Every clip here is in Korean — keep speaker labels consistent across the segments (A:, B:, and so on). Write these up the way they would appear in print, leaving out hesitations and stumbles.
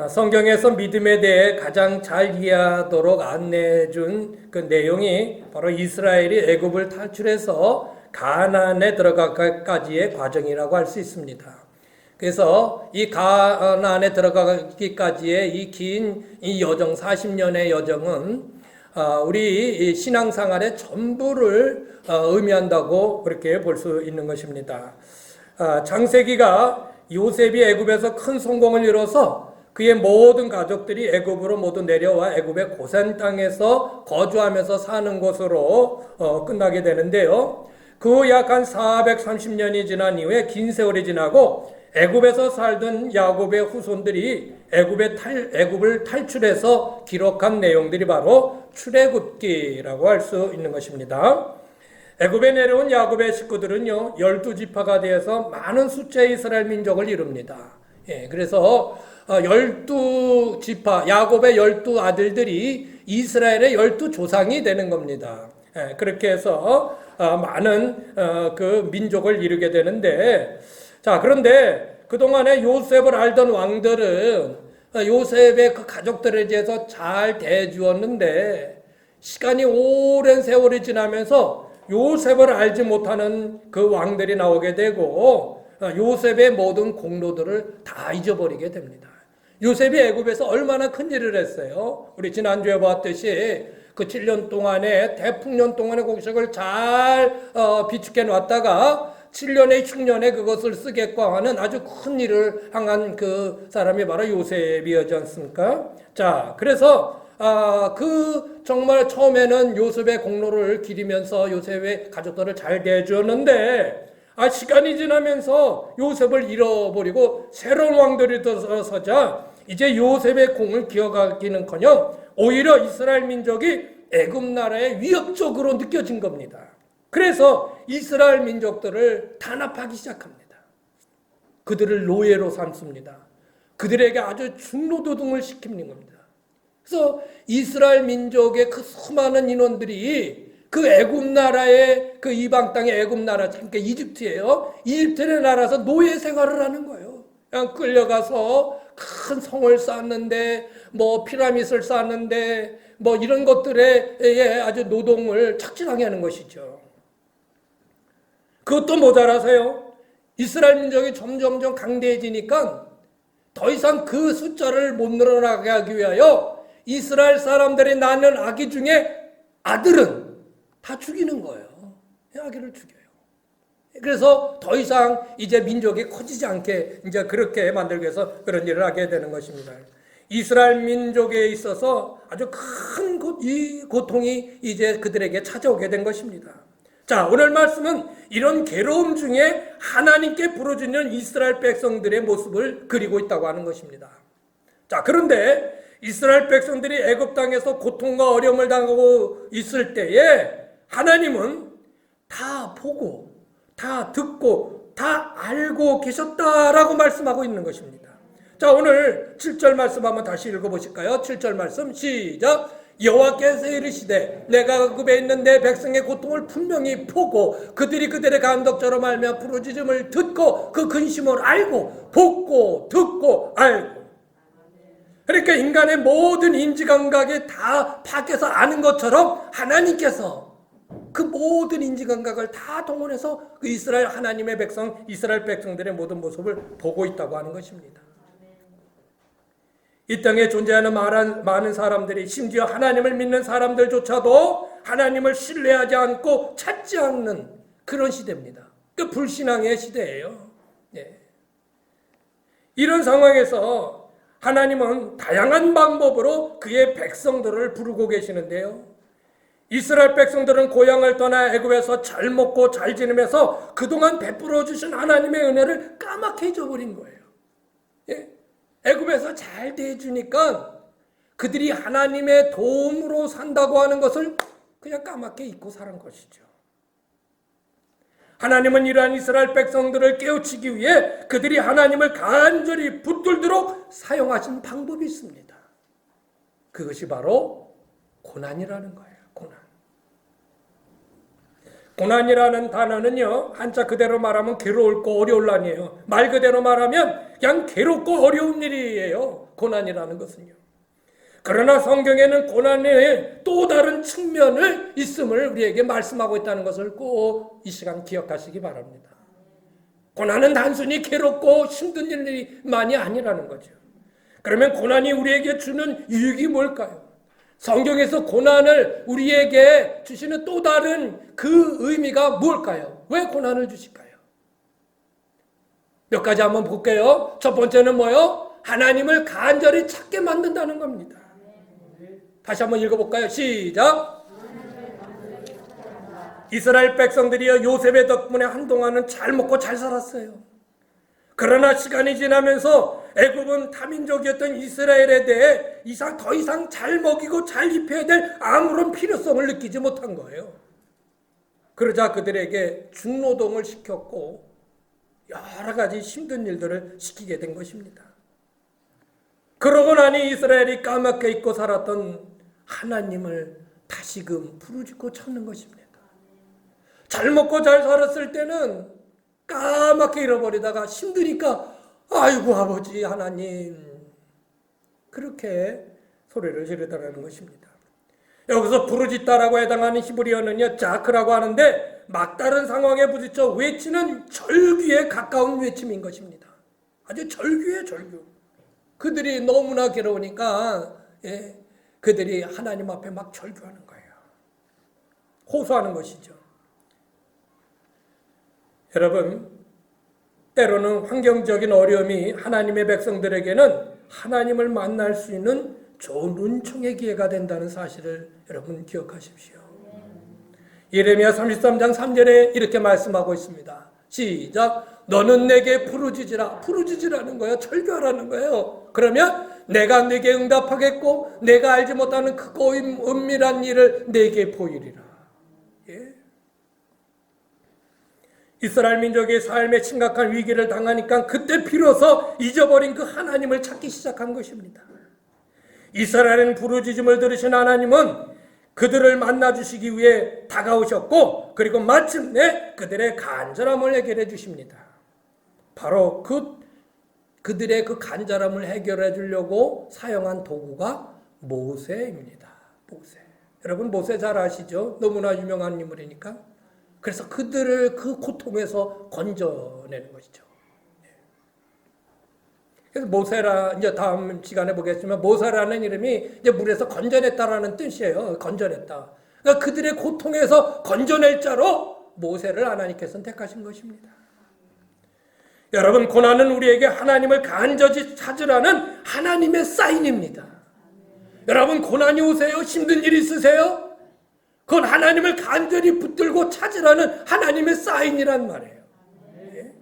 A: 성경에서 믿음에 대해 가장 잘 이해하도록 안내해 준 그 내용이 바로 이스라엘이 애굽을 탈출해서 가나안에 들어가기까지의 과정이라고 할 수 있습니다. 그래서 이 가나안에 들어가기까지의 이 긴 이 여정, 40년의 여정은 우리 신앙생활의 전부를 의미한다고 그렇게 볼 수 있는 것입니다. 창세기가 요셉이 애굽에서 큰 성공을 이뤄서 그의 모든 가족들이 애굽으로 모두 내려와 애굽의 고센 땅에서 거주하면서 사는 것으로 끝나게 되는데요. 그 약 한 430년이 지난 이후에 긴 세월이 지나고 애굽에서 살던 야곱의 후손들이 애굽을 탈출해서 기록한 내용들이 바로 출애굽기라고 할 수 있는 것입니다. 애굽에 내려온 야곱의 식구들은요, 12지파가 되어서 많은 숫자의 이스라엘 민족을 이룹니다. 그래서 12지파, 야곱의 12아들들이 이스라엘의 12조상이 되는 겁니다. 그렇게 해서 많은 그 민족을 이루게 되는데, 자, 그런데 그동안에 요셉을 알던 왕들은 요셉의 그 가족들에 대해서 잘 대해주었는데, 시간이 오랜 세월이 지나면서 요셉을 알지 못하는 그 왕들이 나오게 되고 요셉의 모든 공로들을 다 잊어버리게 됩니다. 요셉이 애굽에서 얼마나 큰 일을 했어요. 우리 지난주에 봤듯이 그 7년 동안에 대풍년 동안의 곡식을 잘 비축해 놨다가 7년에 흉년에 그것을 쓰겠고 하는 아주 큰 일을 향한 그 사람이 바로 요셉이었지 않습니까? 자, 그래서 그 정말 처음에는 요셉의 공로를 기리면서 요셉의 가족들을 잘 대해주었는데 시간이 지나면서 요셉을 잃어버리고 새로운 왕들이 들어서자 이제 요셉의 공을 기억하기는커녕 오히려 이스라엘 민족이 애굽 나라의 위협적으로 느껴진 겁니다. 그래서 이스라엘 민족들을 탄압하기 시작합니다. 그들을 노예로 삼습니다. 그들에게 아주 중노노동을 시키는 겁니다. 그래서 이스라엘 민족의 그 수많은 인원들이 그 애굽 나라의 그 이방 땅의 애굽 나라, 그러니까 이집트예요. 이집트의 나라에서 노예 생활을 하는 거예요. 그냥 끌려가서 큰 성을 쌓는데, 뭐 피라밋을 쌓는데, 뭐 이런 것들에 아주 노동을 착취당해 하는 것이죠. 그것도 모자라서요. 이스라엘 민족이 점점점 강대해지니까 더 이상 그 숫자를 못 늘어나게 하기 위하여 이스라엘 사람들이 낳는 아기 중에 아들은 다 죽이는 거예요. 아기를 죽여요. 그래서 더 이상 이제 민족이 커지지 않게 이제 그렇게 만들기 위해서 그런 일을 하게 되는 것입니다. 이스라엘 민족에 있어서 아주 큰 고통이 이제 그들에게 찾아오게 된 것입니다. 자, 오늘 말씀은 이런 괴로움 중에 하나님께 부르짖는 이스라엘 백성들의 모습을 그리고 있다고 하는 것입니다. 자, 그런데 이스라엘 백성들이 애굽 땅에서 고통과 어려움을 당하고 있을 때에 하나님은 다 보고 다 듣고 다 알고 계셨다라고 말씀하고 있는 것입니다. 자, 오늘 7절 말씀 한번 다시 읽어보실까요? 7절 말씀 시작. 여호와께서 이르시되 내가 애굽에 있는 내 백성의 고통을 분명히 보고 그들이 그들의 간덕처럼 알며 부르짖음을 듣고 그 근심을 알고 보고 듣고 알고. 그러니까 인간의 모든 인지감각이 다 밖에서 아는 것처럼 하나님께서 그 모든 인지감각을 다 동원해서 그 이스라엘 하나님의 백성, 이스라엘 백성들의 모든 모습을 보고 있다고 하는 것입니다. 이 땅에 존재하는 많은 사람들이 심지어 하나님을 믿는 사람들조차도 하나님을 신뢰하지 않고 찾지 않는 그런 시대입니다. 그 불신앙의 시대예요. 이런 상황에서 하나님은 다양한 방법으로 그의 백성들을 부르고 계시는데요. 이스라엘 백성들은 고향을 떠나 애굽에서 잘 먹고 잘 지내면서 그동안 베풀어 주신 하나님의 은혜를 까맣게 잊어버린 거예요. 애굽에서 잘 대해주니까 그들이 하나님의 도움으로 산다고 하는 것을 그냥 까맣게 잊고 사는 것이죠. 하나님은 이러한 이스라엘 백성들을 깨우치기 위해 그들이 하나님을 간절히 붙들도록 사용하신 방법이 있습니다. 그것이 바로 고난이라는 거예요. 고난이라는 단어는요, 한자 그대로 말하면 괴로울고 어려울란이에요. 말 그대로 말하면 그냥 괴롭고 어려운 일이에요. 고난이라는 것은요. 그러나 성경에는 고난의 또 다른 측면을 있음을 우리에게 말씀하고 있다는 것을 꼭 이 시간 기억하시기 바랍니다. 고난은 단순히 괴롭고 힘든 일만이 아니라는 거죠. 그러면 고난이 우리에게 주는 유익이 뭘까요? 성경에서 고난을 우리에게 주시는 또 다른 그 의미가 뭘까요? 왜 고난을 주실까요? 몇 가지 한번 볼게요. 첫 번째는 뭐요? 하나님을 간절히 찾게 만든다는 겁니다. 다시 한번 읽어볼까요? 시작! 이스라엘 백성들이요, 요셉의 덕분에 한동안은 잘 먹고 잘 살았어요. 그러나 시간이 지나면서 애굽은 타민족이었던 이스라엘에 대해 더 이상 잘 먹이고 잘 입혀야 될 아무런 필요성을 느끼지 못한 거예요. 그러자 그들에게 중노동을 시켰고 여러 가지 힘든 일들을 시키게 된 것입니다. 그러고 나니 이스라엘이 까맣게 잊고 살았던 하나님을 다시금 부르짖고 찾는 것입니다. 잘 먹고 잘 살았을 때는 까맣게 잃어버리다가 힘드니까 아이고 아버지 하나님 그렇게 소리를 지르더라는 것입니다. 여기서 부르짖다라고 해당하는 히브리어는요 자크라고 하는데 막다른 상황에 부딪혀 외치는 절규에 가까운 외침인 것입니다. 아주 절규예요, 절규. 그들이 너무나 괴로우니까 그들이 하나님 앞에 막 절규하는 거예요. 호소하는 것이죠. 여러분, 때로는 환경적인 어려움이 하나님의 백성들에게는 하나님을 만날 수 있는 좋은 은총의 기회가 된다는 사실을 여러분 기억하십시오. 예레미야 33장 3절에 이렇게 말씀하고 있습니다. 시작! 너는 내게 부르짖으라. 부르짖으라는 거예요. 절규하라는 거예요. 그러면 내가 내게 응답하겠고 내가 알지 못하는 크고 은밀한 일을 내게 보이리라. 예? 이스라엘 민족의 삶에 심각한 위기를 당하니까 그때 비로소 잊어버린 그 하나님을 찾기 시작한 것입니다. 이스라엘은 부르짖음을 들으신 하나님은 그들을 만나주시기 위해 다가오셨고 그리고 마침내 그들의 간절함을 해결해 주십니다. 바로 그들의 그 간절함을 해결해 주려고 사용한 도구가 모세입니다. 모세. 여러분 모세 잘 아시죠? 너무나 유명한 인물이니까. 그래서 그들을 그 고통에서 건져내는 것이죠. 그래서 모세라 이제 다음 시간에 보겠지만 모세라는 이름이 이제 물에서 건져냈다라는 뜻이에요. 건져냈다. 그러니까 그들의 고통에서 건져낼 자로 모세를 하나님께서는 택하신 것입니다. 여러분 고난은 우리에게 하나님을 간절히 찾으라는 하나님의 사인입니다. 여러분 고난이 오세요? 힘든 일 있으세요? 그건 하나님을 간절히 붙들고 찾으라는 하나님의 사인이란 말이에요. 예?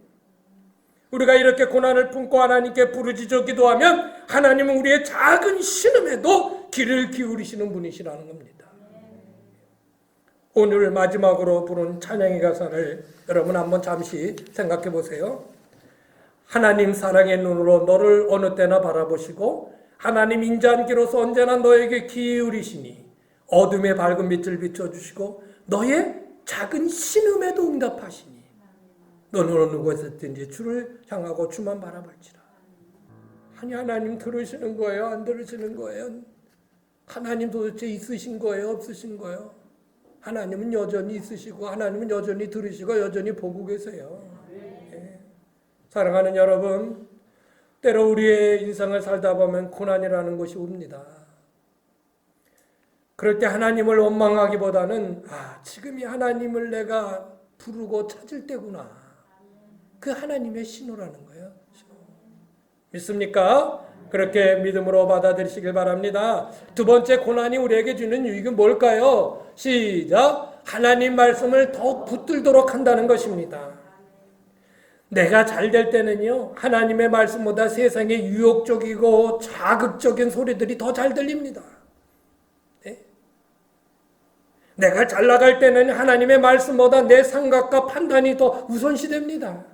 A: 우리가 이렇게 고난을 품고 하나님께 부르짖어 기도하면 하나님은 우리의 작은 신음에도 귀를 기울이시는 분이시라는 겁니다. 오늘 마지막으로 부른 찬양의 가사를 여러분 한번 잠시 생각해 보세요. 하나님 사랑의 눈으로 너를 어느 때나 바라보시고 하나님 인자한기로서 언제나 너에게 기울이시니 어둠의 밝은 빛을 비춰주시고 너의 작은 신음에도 응답하시니 너는 어느 곳에든지 주를 향하고 주만 바라볼지라. 아니 하나님 들으시는 거예요? 안 들으시는 거예요? 하나님 도대체 있으신 거예요? 없으신 거예요? 하나님은 여전히 있으시고 하나님은 여전히 들으시고 여전히 보고 계세요. 예. 사랑하는 여러분, 때로 우리의 인생을 살다 보면 고난이라는 것이 옵니다. 그럴 때 하나님을 원망하기보다는 지금이 하나님을 내가 부르고 찾을 때구나. 그 하나님의 신호라는 거예요. 신호. 믿습니까? 그렇게 믿음으로 받아들이시길 바랍니다. 두 번째 고난이 우리에게 주는 유익은 뭘까요? 시작! 하나님 말씀을 더욱 붙들도록 한다는 것입니다. 내가 잘 될 때는요, 하나님의 말씀보다 세상의 유혹적이고 자극적인 소리들이 더 잘 들립니다. 내가 잘 나갈 때는 하나님의 말씀보다 내 생각과 판단이 더 우선시됩니다.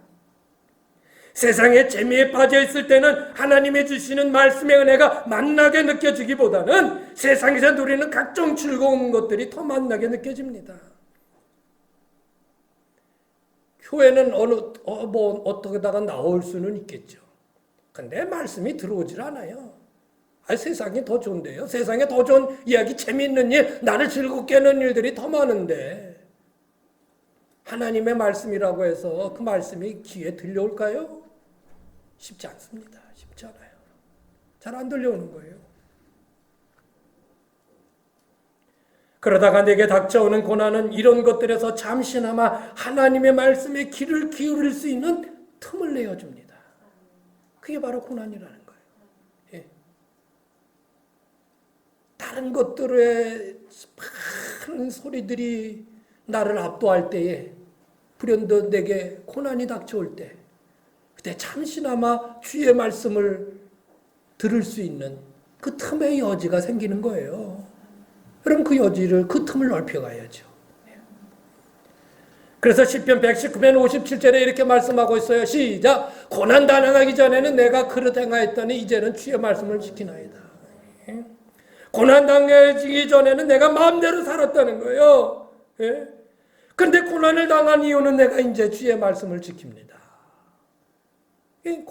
A: 세상의 재미에 빠져 있을 때는 하나님의 주시는 말씀의 은혜가 만나게 느껴지기보다는 세상에서 누리는 각종 즐거운 것들이 더 만나게 느껴집니다. 교회는 어떻게다가 나올 수는 있겠죠. 근데 말씀이 들어오질 않아요. 세상이 더 좋은데요. 세상에 더 좋은 이야기, 재미있는 일, 나를 즐겁게 하는 일들이 더 많은데 하나님의 말씀이라고 해서 그 말씀이 귀에 들려올까요? 쉽지 않습니다. 쉽지 않아요. 잘 안 들려오는 거예요. 그러다가 내게 닥쳐오는 고난은 이런 것들에서 잠시나마 하나님의 말씀에 귀를 기울일 수 있는 틈을 내어줍니다. 그게 바로 고난이라는 거예요. 예. 다른 것들의 많은 소리들이 나를 압도할 때에 불현듯 내게 고난이 닥쳐올 때 그때 잠시나마 주의 말씀을 들을 수 있는 그 틈의 여지가 생기는 거예요. 그럼 그 여지를, 그 틈을 넓혀가야죠. 그래서 시편 119편 57절에 이렇게 말씀하고 있어요. 시작. 고난 당하기 전에는 내가 그릇 행하였더니 이제는 주의 말씀을 지키나이다. 고난 당하기 전에는 내가 마음대로 살았다는 거예요. 그런데 고난을 당한 이유는 내가 이제 주의 말씀을 지킵니다.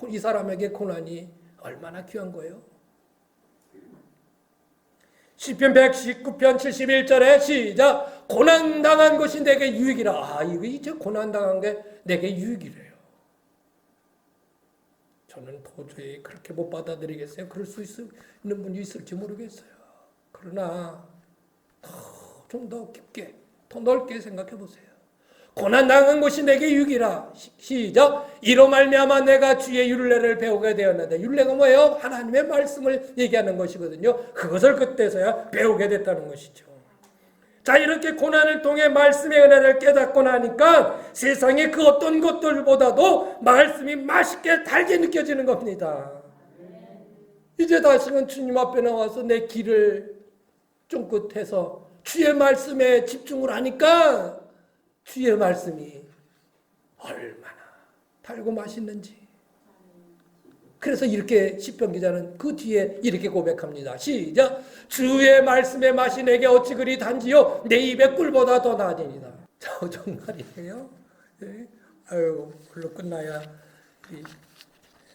A: 이 사람에게 고난이 얼마나 귀한 거예요? 시편 119편 71절에 시작. 고난당한 것이 내게 유익이라. 이거 이제 고난당한 게 내게 유익이래요. 저는 도저히 그렇게 못 받아들이겠어요. 그럴 수 있는 분이 있을지 모르겠어요. 그러나 좀 더 깊게, 더 넓게 생각해 보세요. 고난당한 것이 내게 유익이라. 시작. 이로 말미암아 내가 주의 율례를 배우게 되었는데, 율례가 뭐예요? 하나님의 말씀을 얘기하는 것이거든요. 그것을 그때서야 배우게 됐다는 것이죠. 자, 이렇게 고난을 통해 말씀의 은혜를 깨닫고 나니까 세상의 그 어떤 것들보다도 말씀이 맛있게 달게 느껴지는 겁니다. 이제 다시는 주님 앞에 나와서 내 귀를 쫑긋해서 주의 말씀에 집중을 하니까 주의 말씀이 얼마나 달고 맛있는지. 그래서 이렇게 시편 기자는 그 뒤에 이렇게 고백합니다. 시작. 주의 말씀의 맛이 내게 어찌 그리 단지요 내 입의 꿀보다 더 나으니이다. 정말이에요. 네. 아유, 불러 끝나야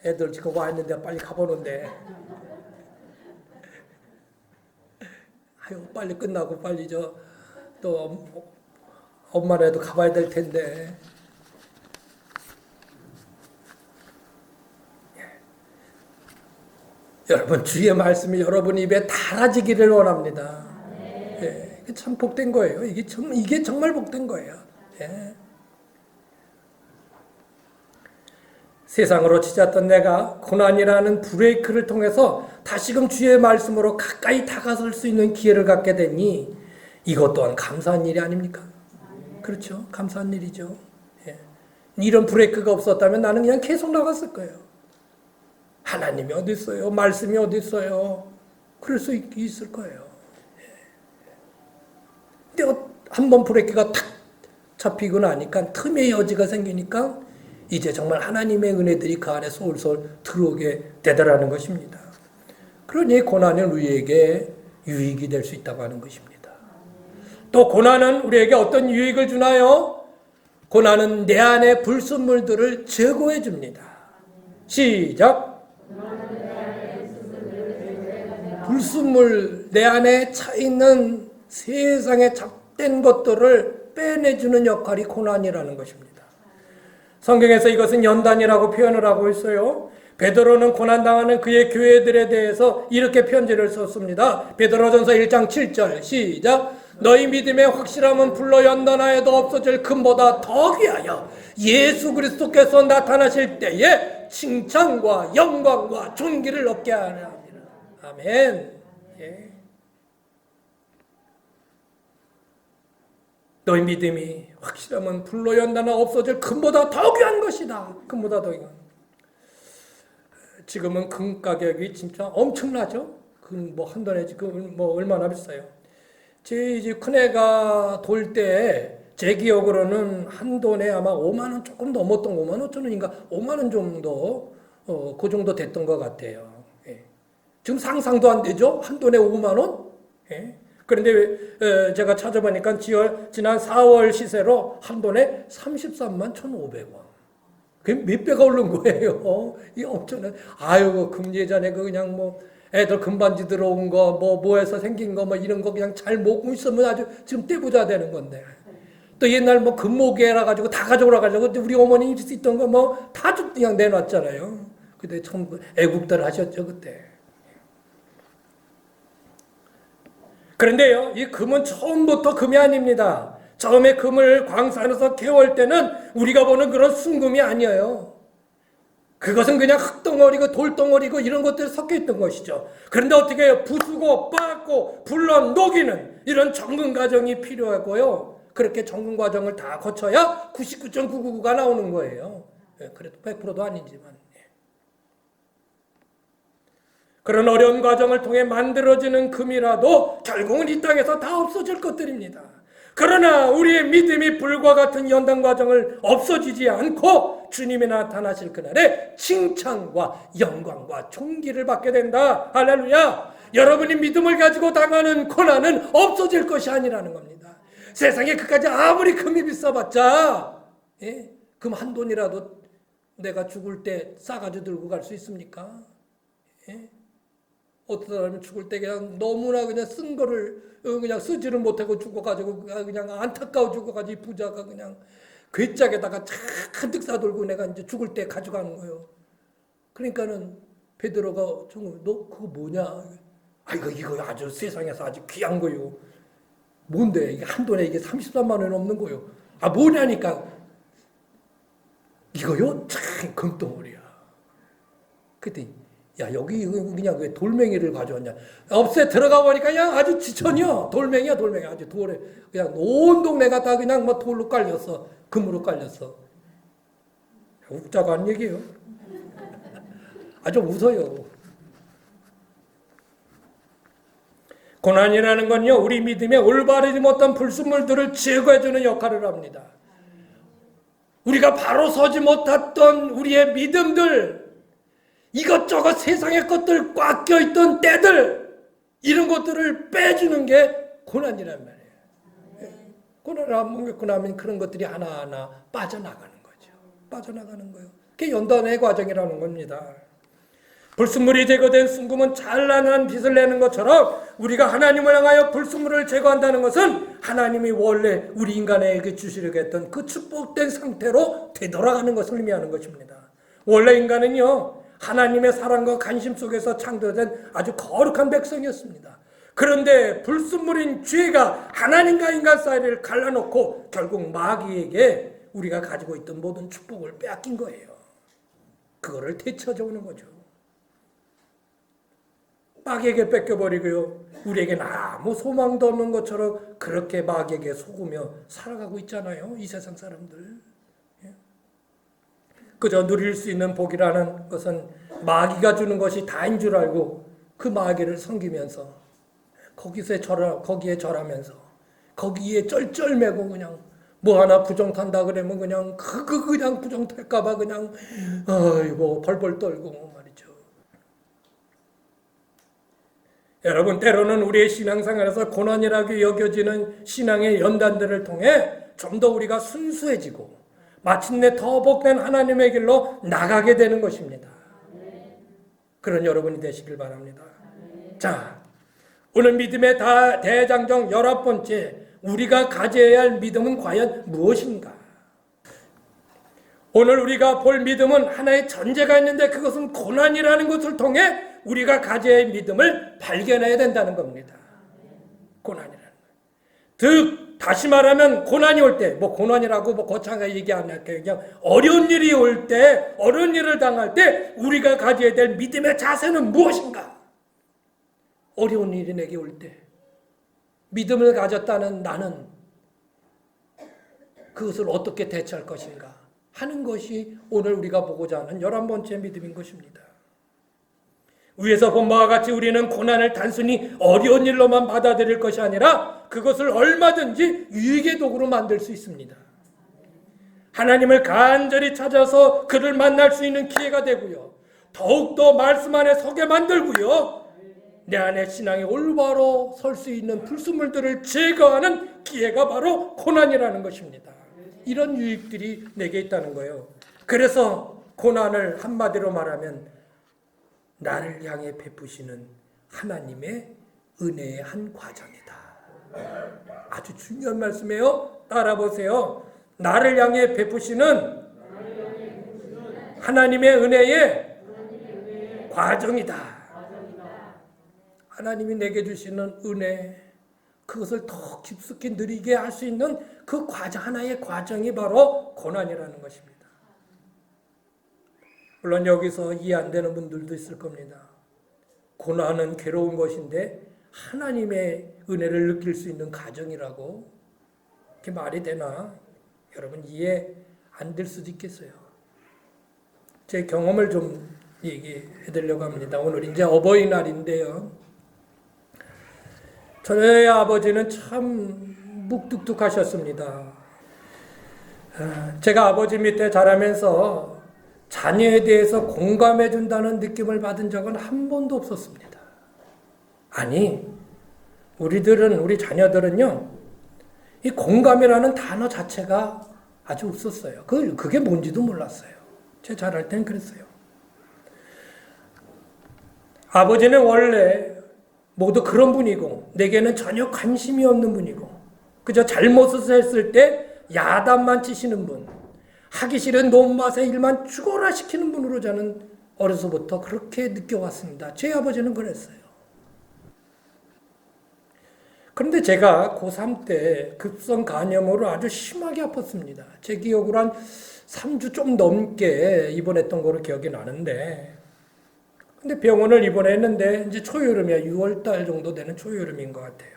A: 애들 지금 와 있는데 빨리 가보는데. 아유, 빨리 끝나고 빨리 또 엄마라도 가봐야 될 텐데. 여러분, 주의 말씀이 여러분 입에 달아지기를 원합니다. 예, 참 복된 거예요. 이게 정말 복된 거예요. 예. 세상으로 치닫던 내가 고난이라는 브레이크를 통해서 다시금 주의 말씀으로 가까이 다가설 수 있는 기회를 갖게 되니 이것 또한 감사한 일이 아닙니까? 그렇죠. 감사한 일이죠. 예. 이런 브레이크가 없었다면 나는 그냥 계속 나갔을 거예요. 하나님이 어디 있어요? 말씀이 어디 있어요? 그럴 수 있을 거예요. 예. 근데 한번 브레이크가 탁 잡히고 나니까 틈의 여지가 생기니까 이제 정말 하나님의 은혜들이 그 안에 솔솔 들어오게 되더라는 것입니다. 그러니 고난은 우리에게 유익이 될 수 있다고 하는 것입니다. 또 고난은 우리에게 어떤 유익을 주나요? 고난은 내 안의 불순물들을 제거해 줍니다. 시작. 불순물, 내 안에 차있는 세상에 잡된 것들을 빼내주는 역할이 고난이라는 것입니다. 성경에서 이것은 연단이라고 표현을 하고 있어요. 베드로는 고난당하는 그의 교회들에 대해서 이렇게 편지를 썼습니다. 베드로전서 1장 7절 시작. 너희 믿음의 확실함은 불로 연단하여도 없어질 금보다 더 귀하여 예수 그리스도께서 나타나실 때에 칭찬과 영광과 존귀를 얻게 하리라. 아멘. 예. 너희 믿음이 확실하면 불로 연단하 없어질 금보다 더 귀한 것이다. 금보다 더 귀한. 지금은 금 가격이 진짜 엄청나죠. 금 한 돈에 지금 얼마나 비싸요. 제 집 큰애가 돌 때 제 기억으로는 한 돈에 아마 5만 원 조금 넘었던 5만 5천 원인가 5만 원 정도 그 정도 됐던 것 같아요. 예. 지금 상상도 안 되죠. 한 돈에 5만 원? 예. 그런데 제가 찾아보니까 지난 4월 시세로 한 돈에 33만 1,500원. 그게 몇 배가 오른 거예요. 이 엄청난. 아유, 금예전에 그냥 애들 금반지 들어온 거, 뭐에서 생긴 거, 이런 거 그냥 잘 먹고 있으면 아주 지금 떼부자 되는 건데. 또 옛날 금모개라 가지고 다 가져오라 가지고 우리 어머니 있던 거 다 그냥 내놨잖아요. 그때 참 애국들 하셨죠, 그때. 그런데요, 이 금은 처음부터 금이 아닙니다. 처음에 금을 광산에서 캐올 때는 우리가 보는 그런 순금이 아니에요. 그것은 그냥 흙덩어리고 돌덩어리고 이런 것들이 섞여 있던 것이죠. 그런데 어떻게 해요? 부수고 빻고 불러 녹이는 이런 정근 과정이 필요하고요. 그렇게 정근 과정을 다 거쳐야 99.999가 나오는 거예요. 그래도 100%도 아니지만. 그런 어려운 과정을 통해 만들어지는 금이라도 결국은 이 땅에서 다 없어질 것들입니다. 그러나 우리의 믿음이 불과 같은 연단 과정을 없어지지 않고 주님이 나타나실 그날에 칭찬과 영광과 존귀를 받게 된다. 할렐루야. 여러분이 믿음을 가지고 당하는 고난은 없어질 것이 아니라는 겁니다. 세상에 그까지 아무리 금이 비싸봤자 금 한 돈이라도 내가 죽을 때 싸가지고 들고 갈 수 있습니까? 어떤 사람이 죽을 때 그냥 너무나 그냥 쓴 거를 그냥 쓰지를 못하고 죽어가지고 그냥 안타까워 죽어가지고 부자가 그냥 괴짝에다가 잔뜩 싸돌고 내가 이제 죽을 때 가져가는 거예요. 그러니까는 베드로가 너 그거 뭐냐? 아 이거 아주 세상에서 아주 귀한 거요. 뭔데 이게 한 돈에 이게 33만 원 넘는 거요. 아 뭐냐니까 이거요? 참 금덩어리야. 그때 야 여기 그냥 왜 돌멩이를 가져왔냐? 업세 들어가 보니까 그냥 아주 지천이야. 돌멩이야 돌멩이. 아주 돌에 그냥 온 동네가 다 그냥 돌로 깔렸어. 금으로 깔렸어. 웃자고 한 얘기예요. 아주 웃어요. 고난이라는 건요 우리 믿음에 올바르지 못한 불순물들을 제거해주는 역할을 합니다. 우리가 바로 서지 못했던 우리의 믿음들, 이것저것 세상의 것들 꽉 껴있던 때들, 이런 것들을 빼주는 게 고난이란 말이에요. 고난을 한번 겪고 나면 그런 것들이 하나하나 빠져나가는 거죠. 빠져나가는 거예요. 그게 연단의 과정이라는 겁니다. 불순물이 제거된 순금은 찬란한 빛을 내는 것처럼 우리가 하나님을 향하여 불순물을 제거한다는 것은 하나님이 원래 우리 인간에게 주시려고 했던 그 축복된 상태로 되돌아가는 것을 의미하는 것입니다. 원래 인간은요 하나님의 사랑과 관심 속에서 창조된 아주 거룩한 백성이었습니다. 그런데 불순물인 죄가 하나님과 인간 사이를 갈라놓고 결국 마귀에게 우리가 가지고 있던 모든 축복을 빼앗긴 거예요. 그거를 되찾아오는 거죠. 마귀에게 뺏겨버리고요. 우리에게는 아무 소망도 없는 것처럼 그렇게 마귀에게 속으며 살아가고 있잖아요. 이 세상 사람들. 그저 누릴 수 있는 복이라는 것은 마귀가 주는 것이 다인 줄 알고 그 마귀를 섬기면서 거기에 절하면서 거기에 쩔쩔매고 그냥 뭐 하나 부정탄다 그러면 그냥 그냥 부정탈까봐 그냥 아이고 벌벌 떨고 말이죠. 여러분 때로는 우리의 신앙생활에서 고난이라고 여겨지는 신앙의 연단들을 통해 좀 더 우리가 순수해지고 마침내 더 복된 하나님의 길로 나가게 되는 것입니다. 그런 여러분이 되시길 바랍니다. 자, 오늘 믿음의 대장정 11번째, 우리가 가져야 할 믿음은 과연 무엇인가? 오늘 우리가 볼 믿음은 하나의 전제가 있는데 그것은 고난이라는 것을 통해 우리가 가져야 할 믿음을 발견해야 된다는 겁니다. 고난이라는 것. 즉 다시 말하면 고난이 올 때, 고난이라고 거창하게 얘기 안 할게요. 그냥 어려운 일이 올 때, 어려운 일을 당할 때 우리가 가져야 될 믿음의 자세는 무엇인가? 어려운 일이 내게 올 때 믿음을 가졌다는 나는 그것을 어떻게 대처할 것인가 하는 것이 오늘 우리가 보고자 하는 11번째 믿음인 것입니다. 위에서 본 바와 같이 우리는 고난을 단순히 어려운 일로만 받아들일 것이 아니라 그것을 얼마든지 유익의 도구로 만들 수 있습니다. 하나님을 간절히 찾아서 그를 만날 수 있는 기회가 되고요. 더욱더 말씀 안에 서게 만들고요. 내 안에 신앙이 올바로 설 수 있는 불순물들을 제거하는 기회가 바로 고난이라는 것입니다. 이런 유익들이 내게 있다는 거예요. 그래서 고난을 한마디로 말하면 나를 향해 베푸시는 하나님의 은혜의 한 과정이다. 아주 중요한 말씀이에요. 따라 보세요. 나를 향해 베푸시는 하나님의 은혜의 과정이다. 하나님이 내게 주시는 은혜, 그것을 더 깊숙이 누리게 할 수 있는 그 과정, 하나의 과정이 바로 고난이라는 것입니다. 물론 여기서 이해 안 되는 분들도 있을 겁니다. 고난은 괴로운 것인데 하나님의 은혜를 느낄 수 있는 과정이라고 그게 말이 되나? 여러분 이해 안 될 수도 있겠어요. 제 경험을 좀 얘기해 드리려고 합니다. 오늘 이제 어버이날인데요. 저희 아버지는 참 묵뚝뚝하셨습니다. 제가 아버지 밑에 자라면서 자녀에 대해서 공감해 준다는 느낌을 받은 적은 한 번도 없었습니다. 아니, 우리 자녀들은요, 이 공감이라는 단어 자체가 아주 없었어요. 그게 뭔지도 몰랐어요. 제 자랄 땐 그랬어요. 아버지는 원래 모두 그런 분이고 내게는 전혀 관심이 없는 분이고 그저 잘못을 했을 때 야단만 치시는 분, 하기 싫은 논밭의 일만 죽어라 시키는 분으로 저는 어려서부터 그렇게 느껴왔습니다. 제 아버지는 그랬어요. 그런데 제가 고3 때 급성 간염으로 아주 심하게 아팠습니다. 제 기억으로 한 3주 좀 넘게 입원했던 거로 기억이 나는데, 근데 병원을 입원했는데 이제 초여름이야. 6월달 정도 되는 초여름인 것 같아요.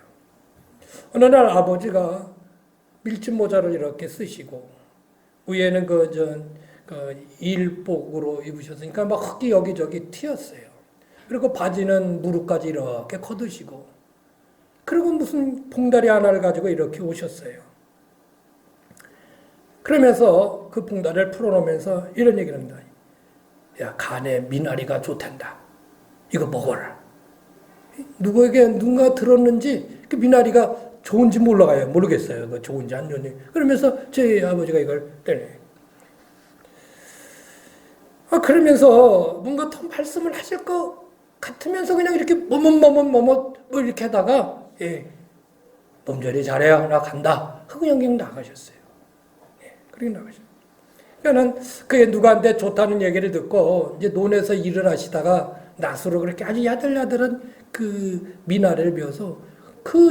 A: 어느 날 아버지가 밀짚 모자를 이렇게 쓰시고 위에는 일복으로 입으셨으니까 막 흙이 여기저기 튀었어요. 그리고 바지는 무릎까지 이렇게 걷으시고, 그리고 무슨 봉다리 하나를 가지고 이렇게 오셨어요. 그러면서 그 봉다리를 풀어놓으면서 이런 얘기를 합니다. 야, 간에 미나리가 좋단다. 이거 먹어라. 누가 들었는지 그 미나리가 좋은지 모르겠어요. 그 좋은지 안 좋은지. 그러면서 제 아버지가 이걸 떼네. 그러면서 뭔가 더 말씀을 하실 것 같으면서 그냥 이렇게 머뭇 이렇게 하다가, 몸조리 잘해요. 나 간다. 하고 그냥 나가셨어요. 그렇게 나가셨어요. 그러니까 그게 누구한테 좋다는 얘기를 듣고 이제 논에서 일을 하시다가 낫으로 그렇게 아주 야들야들한 그 미나리를 베어서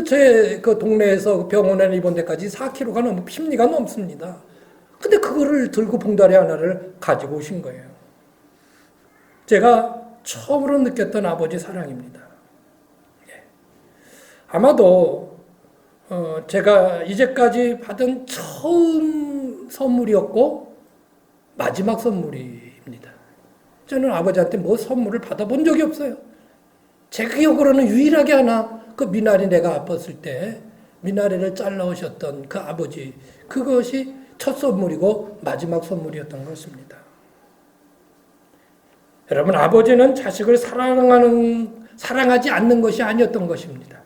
A: 제 동네에서 병원에 입원 데까지 4km가 심리가 넘습니다. 근데 그거를 들고 봉다리 하나를 가지고 오신 거예요. 제가 처음으로 느꼈던 아버지 사랑입니다. 아마도 제가 이제까지 받은 처음 선물이었고 마지막 선물입니다. 저는 아버지한테 뭐 선물을 받아본 적이 없어요. 제 기억으로는 유일하게 하나, 그 미나리 내가 아팠을 때 미나리를 잘라오셨던 그 아버지, 그것이 첫 선물이고 마지막 선물이었던 것입니다. 여러분, 아버지는 자식을 사랑하지 않는 것이 아니었던 것입니다.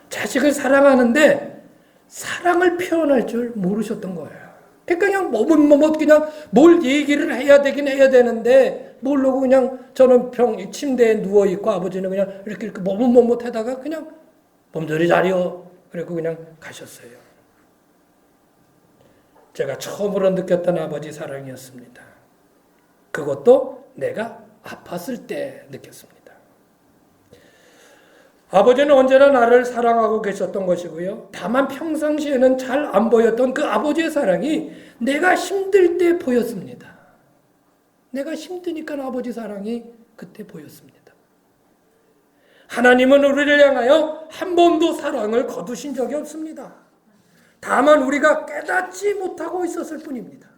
A: 자식을 사랑하는데 사랑을 표현할 줄 모르셨던 거예요. 그러니까 그냥 머뭇 그냥 뭘 얘기를 해야 되긴 해야 되는데 모르고 그냥 저는 침대에 누워있고 아버지는 그냥 이렇게 머뭇 하다가 그냥 몸조리 잘해요. 그리고 그냥 가셨어요. 제가 처음으로 느꼈던 아버지 사랑이었습니다. 그것도 내가 아팠을 때 느꼈습니다. 아버지는 언제나 나를 사랑하고 계셨던 것이고요. 다만 평상시에는 잘 안 보였던 그 아버지의 사랑이 내가 힘들 때 보였습니다. 내가 힘드니까 아버지 사랑이 그때 보였습니다. 하나님은 우리를 향하여 한 번도 사랑을 거두신 적이 없습니다. 다만 우리가 깨닫지 못하고 있었을 뿐입니다.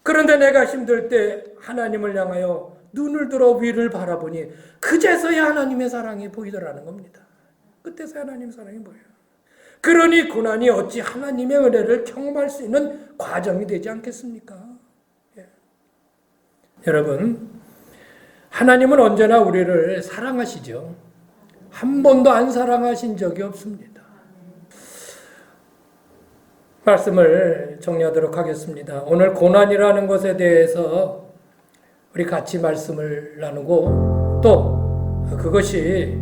A: 그런데 내가 힘들 때 하나님을 향하여 눈을 들어 위를 바라보니 그제서야 하나님의 사랑이 보이더라는 겁니다. 그때서야 하나님의 사랑이 보여요. 그러니 고난이 어찌 하나님의 은혜를 경험할 수 있는 과정이 되지 않겠습니까? 여러분, 하나님은 언제나 우리를 사랑하시죠. 한 번도 안 사랑하신 적이 없습니다. 말씀을 정리하도록 하겠습니다. 오늘 고난이라는 것에 대해서 우리 같이 말씀을 나누고 또 그것이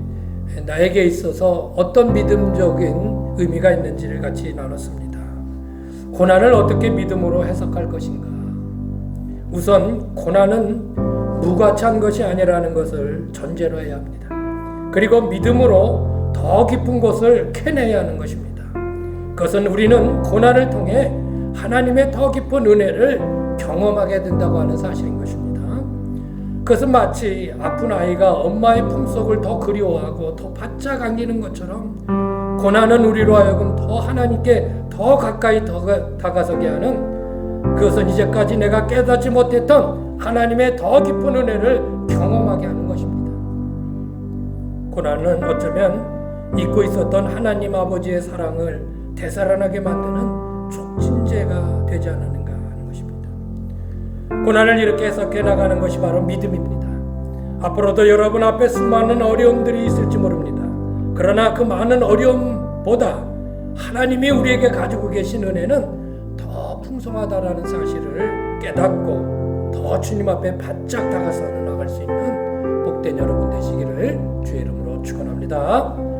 A: 나에게 있어서 어떤 믿음적인 의미가 있는지를 같이 나눴습니다. 고난을 어떻게 믿음으로 해석할 것인가? 우선 고난은 무가치한 것이 아니라는 것을 전제로 해야 합니다. 그리고 믿음으로 더 깊은 것을 캐내야 하는 것입니다. 그것은 우리는 고난을 통해 하나님의 더 깊은 은혜를 경험하게 된다고 하는 사실인 것입니다. 그것은 마치 아픈 아이가 엄마의 품속을 더 그리워하고 더 바짝 안기는 것처럼 고난은 우리로 하여금 더 하나님께 더 가까이 다가서게 하는, 그것은 이제까지 내가 깨닫지 못했던 하나님의 더 깊은 은혜를 경험하게 하는 것입니다. 고난은 어쩌면 잊고 있었던 하나님 아버지의 사랑을 되살아나게 만드는 촉진제가 되지 않았는가 하는 것입니다. 고난을 이렇게 해석해 나가는 것이 바로 믿음입니다. 앞으로도 여러분 앞에 수많은 어려움들이 있을지 모릅니다. 그러나 그 많은 어려움보다 하나님이 우리에게 가지고 계신 은혜는 더 풍성하다라는 사실을 깨닫고 더 주님 앞에 바짝 다가서 나갈 수 있는 복된 여러분 되시기를 주의 이름으로 축원합니다.